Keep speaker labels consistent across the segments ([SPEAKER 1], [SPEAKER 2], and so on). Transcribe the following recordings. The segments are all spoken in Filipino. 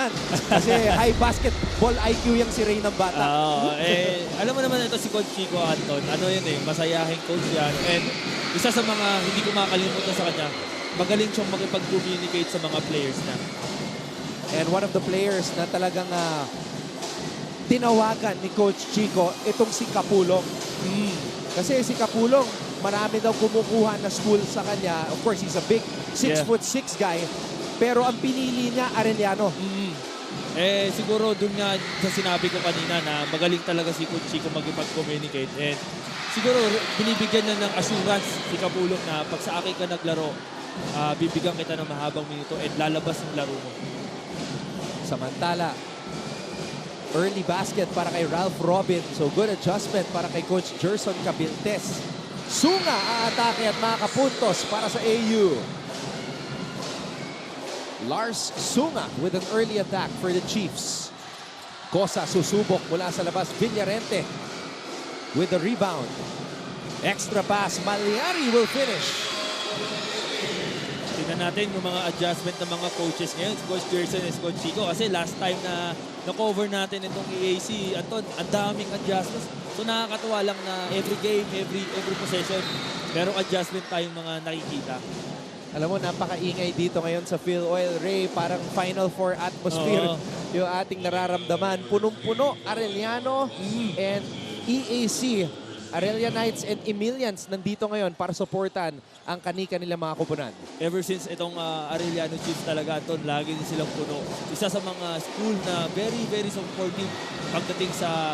[SPEAKER 1] yan. Kasi high basketball IQ yung si Ray ng bata.
[SPEAKER 2] Alam mo naman ito si Coach Chico Anton. Ano yun masayahing coach yan. And isa sa mga hindi ko makakalimutan sa kanya, magaling siyang makipag-communicate sa mga players niya.
[SPEAKER 1] And one of the players na talagang tinawagan ni Coach Chico, itong si Kapulong. Kasi si Kapulong, marami daw kumukuha na school sa kanya. Of course, he's a big 6'6" guy. Pero ang pinili niya, Arellano.
[SPEAKER 2] Siguro dun nga sa sinabi ko kanina na magaling talaga si Coach Chico magipag-communicate. And siguro binibigyan niya ng assurance si Kapulong na pag sa akin ka naglaro, bibigyan kita ng mahabang minuto at lalabas yung laro mo.
[SPEAKER 1] Samantala, early basket para kay Ralph Robin. So good adjustment para kay Coach Gerson Cabiltes. Sunga aatake at makakapuntos para sa AU. Lars Sunga with an early attack for the Chiefs. Cosa susubok mula sa labas. Villarente with the rebound. Extra pass. Malyari will finish.
[SPEAKER 2] Tingnan natin yung mga adjustment ng mga coaches ngayon, si Coach Gerson and si Coach Chico. Kasi last time na na-cover natin itong EAC, Anton, ang daming adjustments. So nakakatuwa lang na every game, every possession, merong adjustment tayong mga nakikita.
[SPEAKER 1] Alam mo, napakaingay dito ngayon sa Phil Oil Ray. Parang Final Four atmosphere yung ating nararamdaman. Punong-puno, Arellano and EAC. Arellanites and Emilians nandito ngayon para supportan ang kanika-nila mga kupunan.
[SPEAKER 2] Ever since itong Arellano Chiefs talaga, Anton, lagi din silang puno. Isa sa mga school na very, very supportive pagdating sa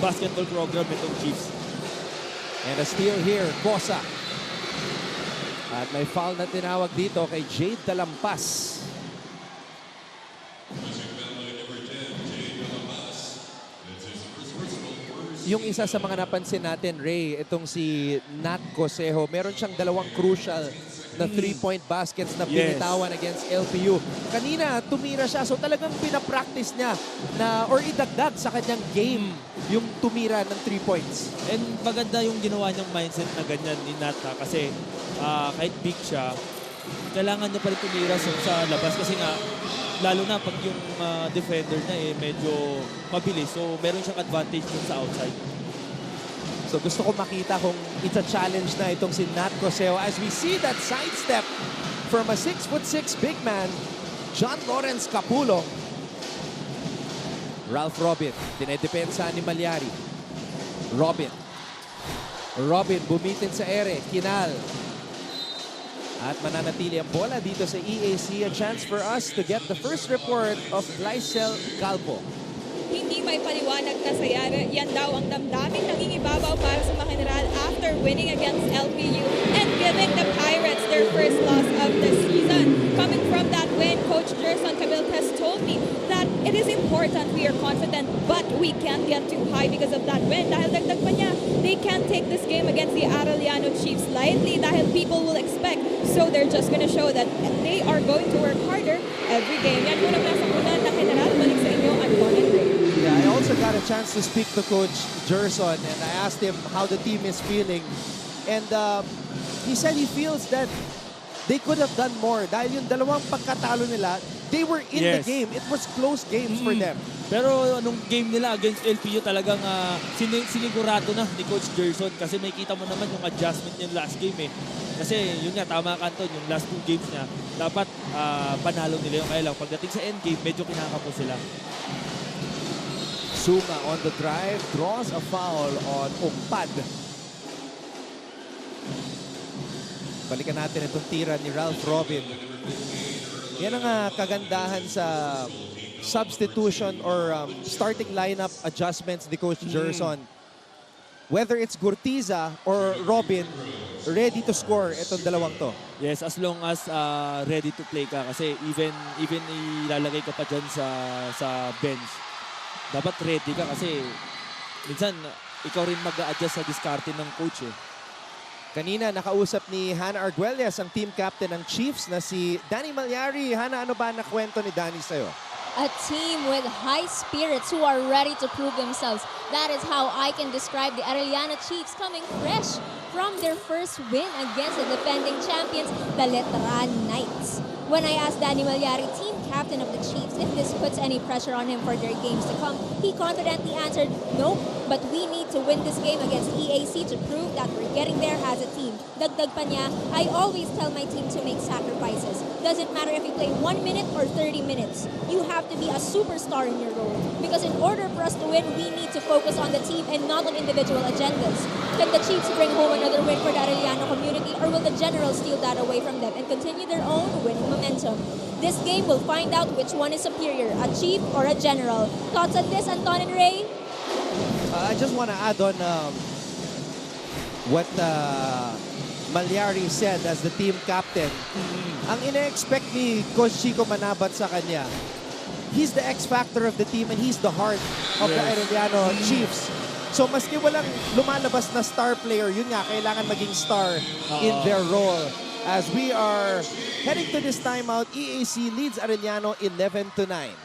[SPEAKER 2] basketball program itong Chiefs.
[SPEAKER 1] And a steal here, Cosa. At may foul na tinawag dito kay Jade Talampas. Yung isa sa mga napansin natin, Ray, itong si Nat Cosejo, meron siyang dalawang crucial na 3-point baskets na pinitawan against LPU. Kanina, tumira siya. So talagang pinapractice niya na, or idagdag sa kanyang game yung tumira ng 3 points.
[SPEAKER 2] And maganda yung ginawa niyang mindset na ganyan ni Nat kasi kahit big siya, kailangan niya pa rin tumira sa labas kasi nga lalo na pag yung defender niya medyo mabilis. So meron siyang advantage dun sa outside.
[SPEAKER 1] So gusto ko makita kung it's a challenge na itong si Nat Coseo as we see that sidestep from a 6'6" big man, John Lawrence Capulong. Ralph Robin, dinedepensa ni Malyari. Robin bumitin sa ere, Kinal. At mananatili ang bola dito sa EAC. A chance for us to get the first report of Glycel Calvo.
[SPEAKER 3] Hindi may paliwanag na sayara. Yan daw ang damdaming nangingibabaw para sa mga general after winning against LPU and giving the Pirates their first loss of the season. Coming from that win, Coach Gerson Cabiltes told me that it is important, we are confident, but we can't get too high because of that win. Dahil dagdag pa niya, they can't take this game against the Arellano Chiefs lightly dahil people will expect. So they're just gonna show that they are going to work harder every game. Yan muna sa unan na general. Balik sa inyo, Anton and Ray.
[SPEAKER 1] Yeah, I also got a chance to speak to Coach Gerson and I asked him how the team is feeling. And he said he feels that they could have done more dahil yung dalawang pagkatalo nila, they were in the game. It was close games for them.
[SPEAKER 2] Pero nung game nila against LPU talagang sinigurado na ni Coach Gerson kasi may kita mo naman yung adjustment niya last game Kasi yun nga, tama ka Anton, yung last 2 games niya, dapat panalo nila yung kaya lang. Pagdating sa endgame, medyo kinakapo sila.
[SPEAKER 1] Sunga on the drive, draws a foul on Umpad. Balikan natin itong tira ni Ralph Robin. Yan ang kagandahan sa substitution or starting lineup adjustments ni Coach Gerson. Whether it's Gurtiza or Robin, ready to score itong dalawang to.
[SPEAKER 2] Yes, as long as ready to play ka kasi even ilalagay ka pa dyan sa bench. Dapat ready ka kasi minsan ikaw rin mag-a-adjust sa diskarte ng coach
[SPEAKER 1] Kanina nakausap ni Hannah Arguelles ang team captain ng Chiefs na si Danny Malyari. Hannah, ano ba nakwento ni Danny sa'yo?
[SPEAKER 4] A team with high spirits who are ready to prove themselves. That is how I can describe the Arellano Chiefs coming fresh from their first win against the defending champions, the Letran Knights. When I asked Danny Malyari, team captain of the Chiefs, if this puts any pressure on him for their games to come, he confidently answered, "No, but we need to win this game against EAC to prove that we're getting there as a team." Dagdag pa niya, "I always tell my team to make sacrifices. Doesn't matter if you play 1 minute or 30 minutes. You have to be a superstar in your role. Because in order for us to win, we need to focus on the team and not on individual agendas. Can the Chiefs bring home another win for the Arellano community, or will the Generals steal that away from them and continue their own winning momentum? This game will find out which one is superior, a Chief or a General." Thoughts on this, Anton and Ray?
[SPEAKER 1] I just want to add on what Malyari said as the team captain. Ang ina-expect ni Coach Chico Manabat sa kanya, he's the X factor of the team and he's the heart of the Arellano Chiefs. So maski walang lumalabas na star player, yun nga, kailangan maging star in their role. As we are heading to this timeout, EAC leads Arellano 11-9.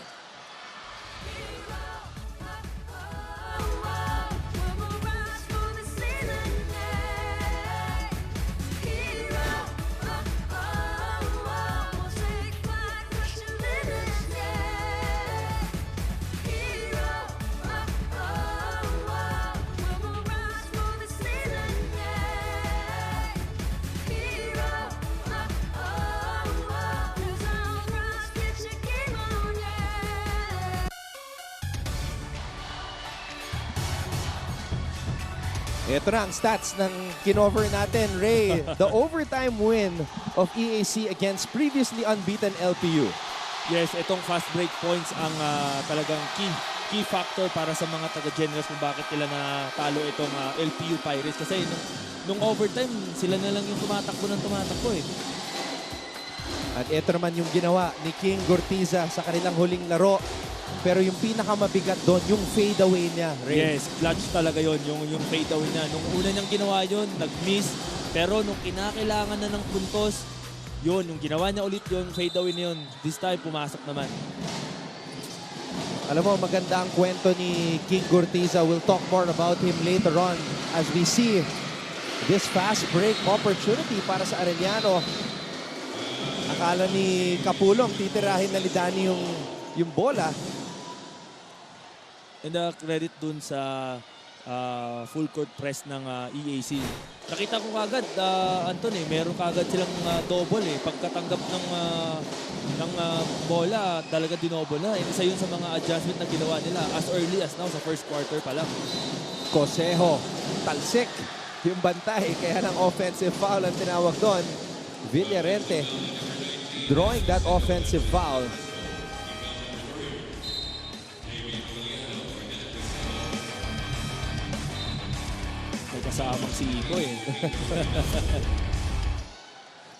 [SPEAKER 1] Ito na ang stats ng kinover natin, Ray. The overtime win of EAC against previously unbeaten LPU.
[SPEAKER 2] Yes, itong fast break points ang talagang key factor para sa mga taga-Generals kung bakit nila natalo itong LPU Pirates. Kasi nung overtime, sila na lang yung tumatakbo eh.
[SPEAKER 1] At ito naman yung ginawa ni King Gortiza sa kanilang huling laro. Pero yung pinakamabigat doon, yung fadeaway niya, Ray.
[SPEAKER 2] Yes, clutch talaga yon yung fadeaway niya. Nung una niyang ginawa yon, nag-miss. Pero nung kinakailangan na ng puntos, yun, yung ginawa niya ulit yung fadeaway na yun. This time, pumasok naman.
[SPEAKER 1] Alam mo, maganda ang kwento ni King Gortiza. We'll talk more about him later on as we see this fast break opportunity para sa Arellano. Akala ni Kapulong, titirahin na ni Danny yung bola.
[SPEAKER 2] And credit dun sa full court press ng EAC. Nakita ko kagad, Anton, meron kagad silang double eh. Pagkatanggap ng bola, talaga dinoble na. And isa yun sa mga adjustment na ginawa nila as early as now sa first quarter pa lang.
[SPEAKER 1] Cosejo, talsik yung bantay. Kaya ng offensive foul ang tinawag doon. Villarente drawing that offensive foul.
[SPEAKER 2] Kasamang si Iko eh.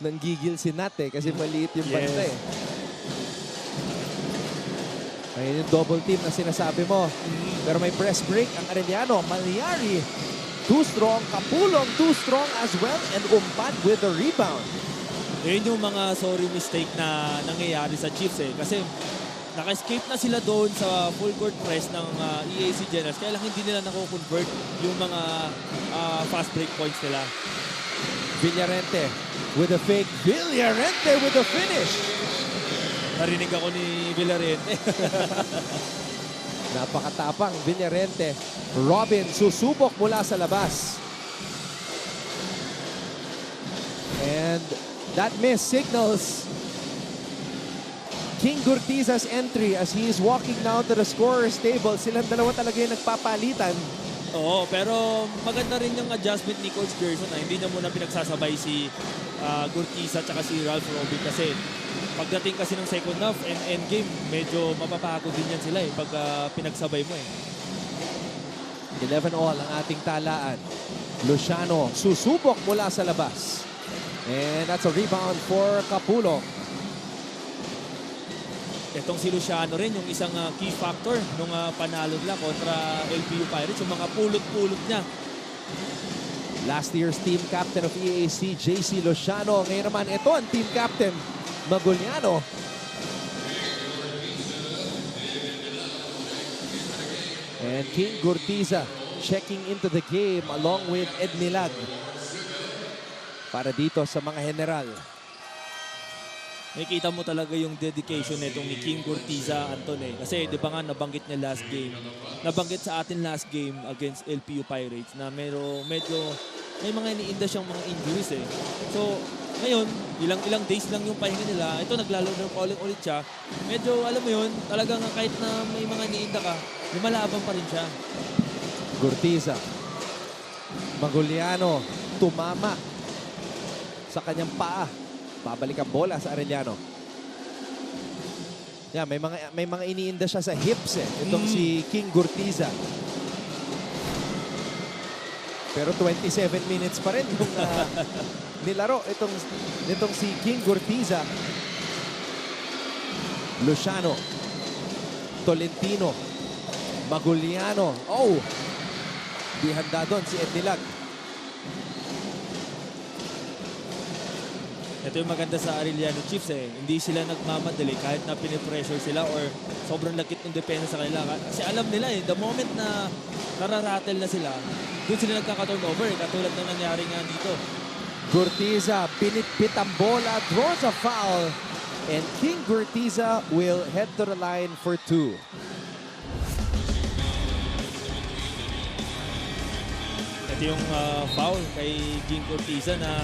[SPEAKER 1] Nanggigil si Nat eh, kasi maliit yung banta eh. Ayun yung double team na sinasabi mo. Pero may press break ang Arellano. Malyari, too strong. Kapulong, too strong as well. And Umpan with the rebound.
[SPEAKER 2] Yun yung mga sorry mistake na nangyayari sa Chiefs eh. Kasi naka-escape na sila doon sa full court press ng EAC Generals. Kaya lang hindi nila nako-convert yung mga fast break points nila.
[SPEAKER 1] Villarente with a fake. Villarente with the finish.
[SPEAKER 2] Narinig ako ni Villarente.
[SPEAKER 1] Napakatapang Villarente. Robin susubok mula sa labas. And that miss signals King Gortiza's entry as he is walking now to the scorer's table. Silang dalawa talaga yung nagpapalitan.
[SPEAKER 2] Oo, pero maganda rin yung adjustment ni Coach Gerson na hindi niya muna pinagsasabay si Gortiza at si Ralph Robin kasi pagdating kasi ng second half and end game, medyo mapapagod din yan sila eh pag pinagsabay mo eh.
[SPEAKER 1] 11 all ang ating talaan. Luciano susubok mula sa labas. And that's a rebound for Kapulong.
[SPEAKER 2] Itong si Luciano rin, yung isang key factor nung panalo nila kontra LPU Pirates, yung mga pulot-pulot niya.
[SPEAKER 1] Last year's team captain of EAC, JC Luciano. Ngayon naman, ito ang team captain, Maguliano. And King Gortiza checking into the game along with Ed Nilag para dito sa mga general.
[SPEAKER 2] Nakikita mo talaga yung dedication nitong ni King Gurtiza, Anton eh. Kasi di ba nga nabanggit niya last game, nabanggit sa atin last game against LPU Pirates na medyo may mga iniinda siyang mga injuries eh. So ngayon, ilang days lang yung pahinga nila. Ito naglalaro pa ulit siya. Medyo alam mo yun, talagang kahit na may mga iniinda ka, lumalaban pa rin siya.
[SPEAKER 1] Gurtiza. Maguliano tumama sa kanyang paa. Babalik ang bola sa Arellano. Yeah, may mga iniinda siya sa hips eh. Itong si King Gurtiza. Pero 27 minutes pa rin yung nilaro itong si King Gurtiza. Luciano. Tolentino. Maguliano. Oh! Di handa doon si Ednilag.
[SPEAKER 2] Ito yung maganda sa Arellano Chiefs eh. Hindi sila nagmamadali kahit na pinipressure sila or sobrang lakit ng depensa sa kanila. Kasi alam nila eh, the moment na nararattle na sila, doon sila nagkaka-turnover eh, katulad na nangyari nga dito.
[SPEAKER 1] Gurtiza, pinitpit ang bola, draws a foul. And King Gurtiza will head to the line for 2.
[SPEAKER 2] Ito yung foul kay King Gurtiza na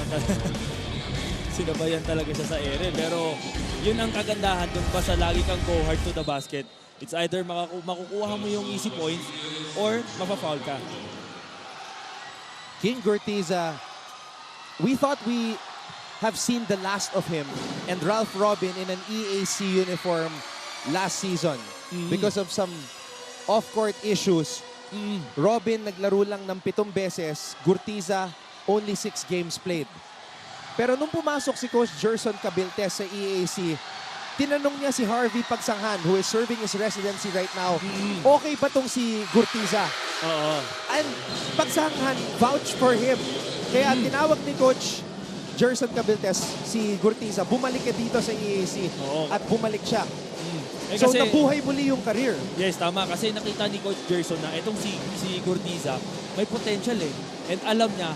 [SPEAKER 2] sinabayan talaga siya sa ere. Pero yun ang kagandahan dun pa sa lagi kang go hard to the basket. It's either makukuha mo yung easy points or mapafoul ka.
[SPEAKER 1] King Gurtiza, we thought we have seen the last of him and Ralph Robin in an EAC uniform last season because of some off-court issues. Robin naglaro lang ng 7 beses, Gurtiza only 6 games played. Pero nung pumasok si Coach Gerson Cabiltes sa EAC, tinanong niya si Harvey Pagsanghan, who is serving his residency right now, okay ba tong si Gurtiza?
[SPEAKER 2] Oo.
[SPEAKER 1] And Pagsanghan vouched for him. Kaya tinawag ni Coach Gerson Cabiltes si Gurtiza, bumalik ka dito sa EAC.
[SPEAKER 2] Oo.
[SPEAKER 1] At bumalik siya.
[SPEAKER 2] Eh,
[SPEAKER 1] So
[SPEAKER 2] kasi-
[SPEAKER 1] nabuhay muli yung career.
[SPEAKER 2] Yes, tama. Kasi nakita ni Coach Gerson na itong si Gurtiza may potential eh. And alam niya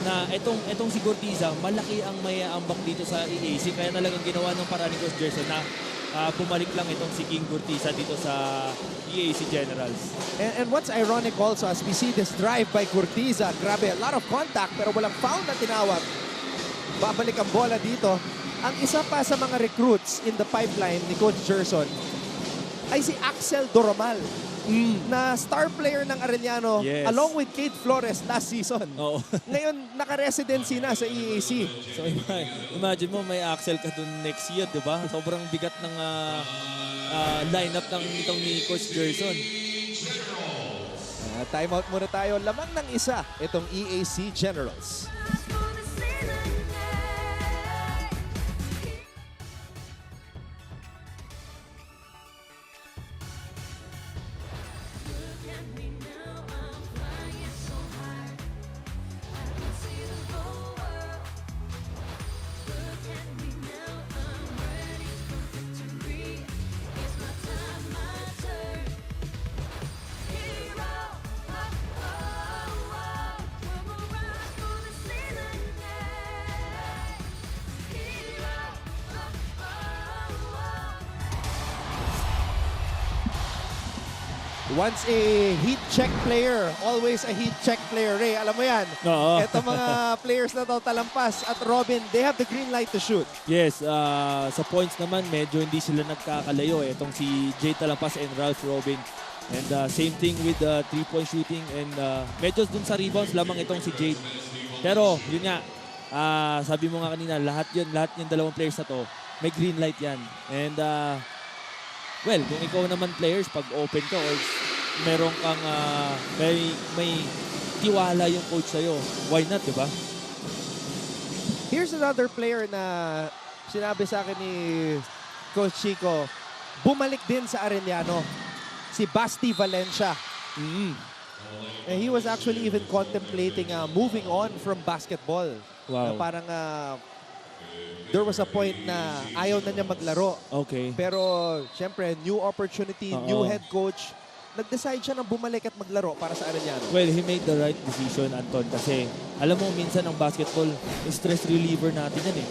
[SPEAKER 2] na itong si Gurtiza, malaki ang may ambak dito sa EAC. Kaya talagang ginawa ng paraan ni Coach Gerson na bumalik lang itong si King Gurtiza dito sa EAC Generals.
[SPEAKER 1] And what's ironic also as we see this drive by Gurtiza, grabe, a lot of contact pero walang foul na tinawag. Babalik ang bola dito. Ang isa pa sa mga recruits in the pipeline ni Coach Gerson ay si Axel Doromal na star player ng Arellano
[SPEAKER 2] Yes.
[SPEAKER 1] along with Kate Flores last season.
[SPEAKER 2] Oo.
[SPEAKER 1] Ngayon, naka-residency na sa EAC.
[SPEAKER 2] So imagine mo may Axel ka dun next year, di ba? Sobrang bigat ng lineup itong ni Coach Gerson.
[SPEAKER 1] Timeout muna tayo. Lamang ng isa, itong EAC Generals. Once a heat check player, always a heat check player. Ray, alam mo yan.
[SPEAKER 2] Oo.
[SPEAKER 1] Ito mga players na to, Talampas at Robin, they have the green light to shoot.
[SPEAKER 2] Yes, sa points naman, medyo hindi sila nagkakalayo. Itong si Jay Talampas and Ralph Robin. And same thing with the 3-point shooting. And medyo dun sa rebounds lamang itong si Jade. Pero, yun nga, sabi mo nga kanina, lahat yung dalawang players na to, may green light yan. And, well, kung ikaw naman players, pag open ka or meron kang, may tiwala yung coach sa'yo, why not, di ba?
[SPEAKER 1] Here's another player na sinabi sa akin ni Coach Chico, bumalik din sa Arellano, si Basti Valencia. And he was actually even contemplating moving on from basketball.
[SPEAKER 2] Wow.
[SPEAKER 1] Na parang there was a point na ayaw na niya maglaro.
[SPEAKER 2] Okay.
[SPEAKER 1] Pero syempre, new opportunity,
[SPEAKER 2] Oo.
[SPEAKER 1] new head coach. Nag-decide siya na bumalik at maglaro para sa Arellano.
[SPEAKER 2] Well, he made the right decision, Anton, kasi alam mo, minsan ang basketball, stress reliever natin yan eh.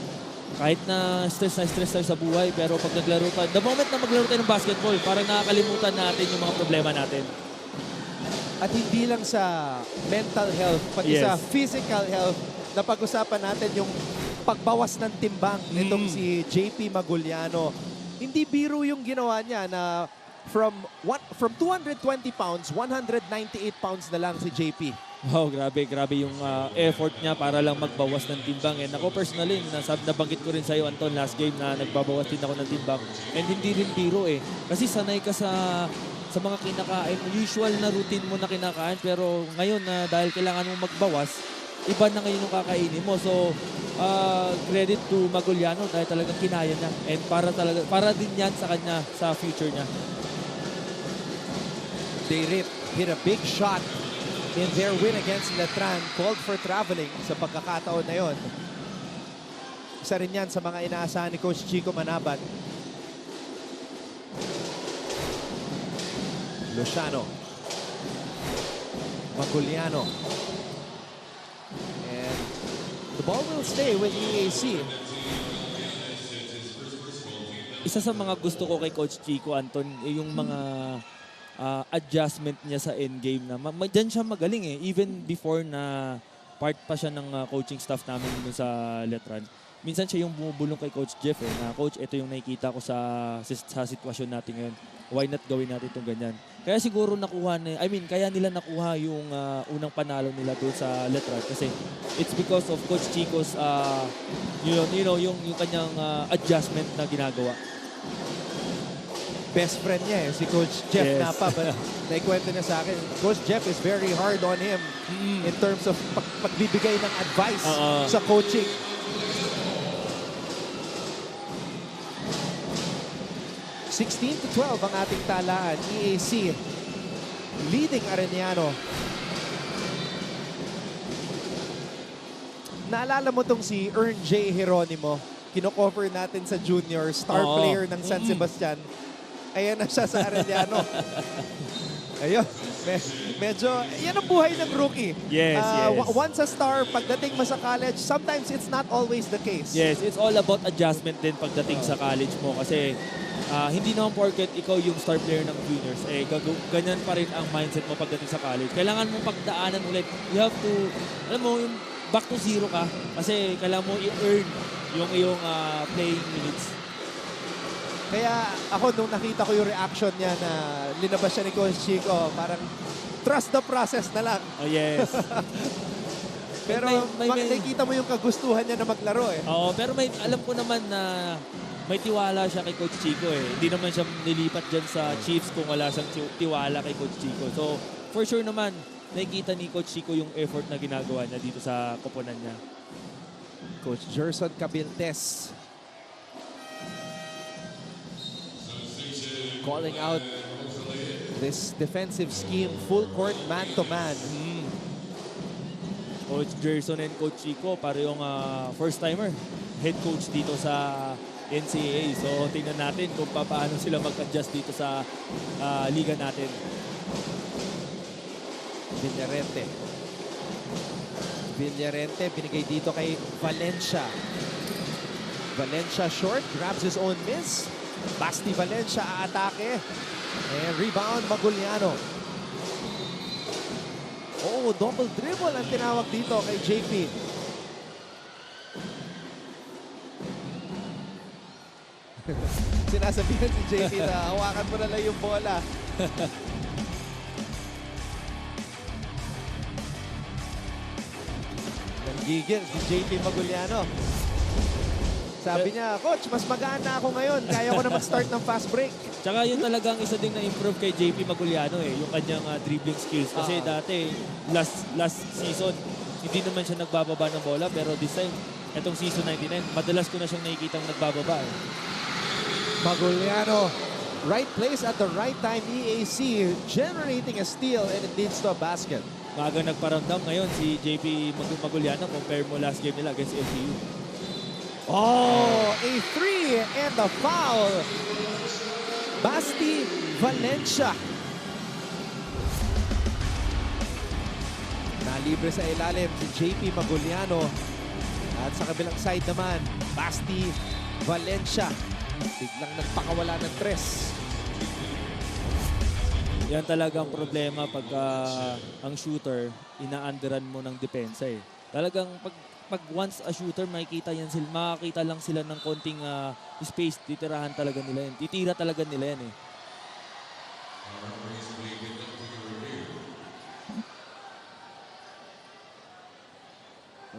[SPEAKER 2] kahit na stress tayo sa buhay, pero pag naglaro tayo, the moment na maglaro tayo ng basketball, parang nakakalimutan natin yung mga problema natin.
[SPEAKER 1] At hindi lang sa mental health, pati
[SPEAKER 2] Yes.
[SPEAKER 1] sa physical health, na pag-usapan natin yung pagbawas ng timbang nitong si JP Maguliano. Hindi biro yung ginawa niya na from 220 pounds, 198 pounds na lang si JP.
[SPEAKER 2] Wow, grabe yung effort niya para lang magbawas ng timbang. And ako personally, nabanggit ko rin sa'yo, Anton, last game na nagbabawas din ako ng timbang. And hindi rin biro eh. Kasi sanay ka sa mga kinakain, usual na routine mo na kinakain. Pero ngayon, dahil kailangan mo magbawas, iba na ngayon yung kakainin mo. So, credit to Maguliano dahil talagang kinaya niya. And para din yan sa kanya, sa future niya.
[SPEAKER 1] They hit a big shot in their win against Letran, called for traveling sa pagkakataon na yon. Isa rin yan sa mga inaasahan ni Coach Chico Manabat. Luciano. Maguliano. And the ball will stay with EAC.
[SPEAKER 2] Isa sa mga gusto ko kay Coach Chico, Anton, yung mga adjustment niya sa endgame na dyan siya magaling eh. Even before na part pa siya ng coaching staff namin dun sa Letran. Minsan siya yung bumubulong kay Coach Jeff eh, na Coach, ito yung nakikita ko sa sitwasyon natin ngayon. Why not gawin natin itong ganyan? Kaya siguro kaya nila nakuha yung unang panalo nila doon sa Letran kasi it's because of Coach Chico's yung kanyang adjustment na ginagawa.
[SPEAKER 1] Best friend niya si Coach Jeff
[SPEAKER 2] Yes.
[SPEAKER 1] Napa. But naikwento niya sa akin, Coach Jeff is very hard on him in terms of pagbibigay ng advice sa coaching. (16-12) ang ating talaan. EAC leading Arellano. Naalala mo tong si Ern J. Geronimo? Kino-cover natin sa junior, star player ng San Sebastian. Ayan na siya sa Arellano. Ayun. Medyo, yan ang buhay ng rookie.
[SPEAKER 2] Yes.
[SPEAKER 1] Once a star, pagdating mo sa college, sometimes it's not always the case.
[SPEAKER 2] Yes, it's all about adjustment din pagdating sa college mo kasi hindi naman porket ikaw yung star player ng juniors, ganyan pa rin ang mindset mo pagdating sa college. Kailangan mong pagdaanan ulit. You have to, alam mo, yung back to zero ka kasi kailangan mo i-earn yung iyong playing minutes.
[SPEAKER 1] Kaya ako nung nakita ko yung reaction niya na linabas siya ni Coach Chico, parang trust the process na lang.
[SPEAKER 2] Oh, yes.
[SPEAKER 1] Pero nakikita mo yung kagustuhan niya na maglaro eh.
[SPEAKER 2] Oo, pero alam ko naman na may tiwala siya kay Coach Chico eh. Hindi naman siya nilipat dyan sa Chiefs kung wala siyang tiwala kay Coach Chico. So, for sure naman, nakikita ni Coach Chico yung effort na ginagawa niya dito sa koponan niya.
[SPEAKER 1] Coach Gerson Cabiltes calling out this defensive scheme, full court man-to-man.
[SPEAKER 2] Coach Gerson and Coach Chico, parehong first-timer head coach dito sa NCAA. So, tingnan natin kung paano sila mag-adjust dito sa liga natin.
[SPEAKER 1] Villarente binigay dito kay Valencia. Valencia short, grabs his own miss. Basti Valencia aatake. And rebound Maguliano. Oh, double dribble ang tinawag dito kay JP. Sinasabihan si JP na hawakan mo na lang yung bola. Nanggigil si JP Maguliano. Sabi niya, Coach, mas magaan na ako ngayon. Kaya ko na mag-start ng fast break.
[SPEAKER 2] Tsaka yun talagang isa ding na-improve kay JP Maguliano eh, yung kanyang dribbling skills. Kasi dati, last season, hindi naman siya nagbababa ng bola. Pero this time, itong season 99, madalas ko na siyang nakikitang nagbababa eh.
[SPEAKER 1] Maguliano, right place at the right time. EAC generating a steal and it leads to a basket.
[SPEAKER 2] Maaga nagparamdam ngayon si JP Maguliano compare mo last game nila against LPU.
[SPEAKER 1] Oh, a three and the foul. Basti Valencia. Nalibre sa ilalim si JP Maguliano. At sa kabilang side naman, Basti Valencia. Biglang nagpakawala ng tres.
[SPEAKER 2] Yan talagang problema pagka ang shooter, ina-underan mo ng depensa eh. Talagang pag once a shooter, makikita lang sila ng konting space, titirahan talaga nila yan. Titira talaga nila yan eh.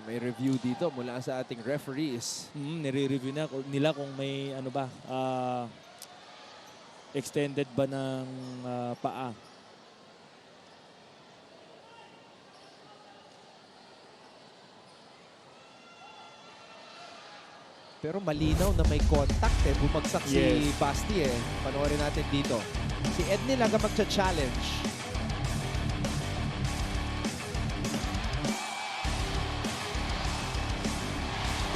[SPEAKER 1] May review dito mula sa ating referees.
[SPEAKER 2] Nire-review nila kung may extended ba ng paa.
[SPEAKER 1] Pero malinaw na may contact eh. Bumagsak si
[SPEAKER 2] Yes.
[SPEAKER 1] Basti eh. Panoorin natin dito. Si Edney lang ang magcha-challenge.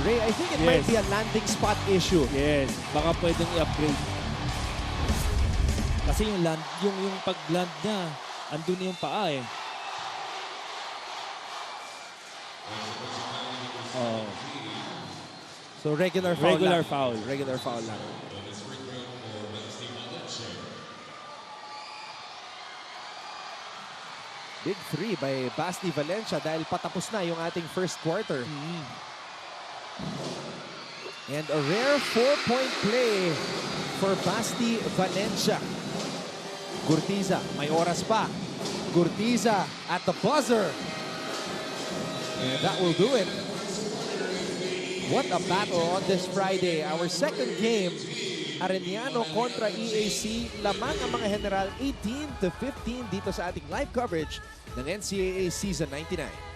[SPEAKER 1] Ray, I think it might
[SPEAKER 2] Yes.
[SPEAKER 1] be a landing spot issue.
[SPEAKER 2] Yes, baka pwedeng i-upgrade. Kasi yung pag-land niya, andun na yung paa eh. Oh,
[SPEAKER 1] So regular foul
[SPEAKER 2] regular
[SPEAKER 1] lang.
[SPEAKER 2] foul.
[SPEAKER 1] Regular foul lang. Big three by Basti Valencia dahil patapos na yung ating first quarter. And a rare 4-point play for Basti Valencia. Gurtiza, may oras pa. Gurtiza at the buzzer. And that will do it. What a battle on this Friday. Our second game, Arellano kontra EAC. Lamang ang mga General 18-15 dito sa ating live coverage ng NCAA Season 99.